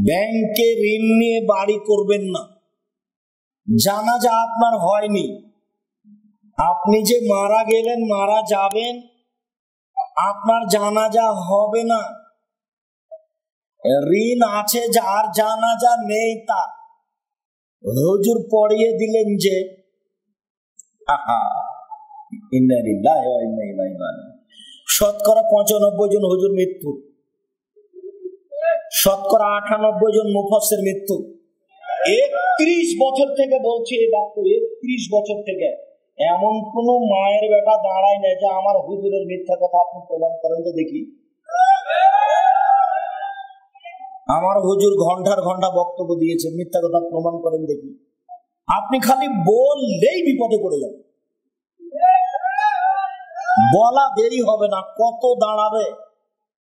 ব্যাংকে ঋণ নিয়ে বাড়ি করবেন না। জানাজা আপনার হয়নি, আপনি যে মারা গেলেন, মারা যাবেন, আপনার জানাজা হবে না। ঋণ আছে যার, জানাজা নেই তার। হুজুর পড়িয়ে দিলেন যে শতকরা 95 জন হুজুর মৃত্যু, শতকরা 98 জন মুফাসসির মৃত্যু। 31 বছর থেকে বলছি এই বাক্য, 31 বছর থেকে এমন কোন মায়ের বেটা দাঁড়ায় না যে আমার হুজুরের মিথ্যা কথা আপনি প্রমাণ করেন তো দেখি। আমার হুজুর ঘন্টার ঘন্টা বক্তব্য দিয়েছে, মিথ্যা কথা প্রমাণ করেন দেখি। আপনি খালি বললেই বিপদে পড়ে যাবেন, বলা দেরি হবে না, কত দাঁড়াবে।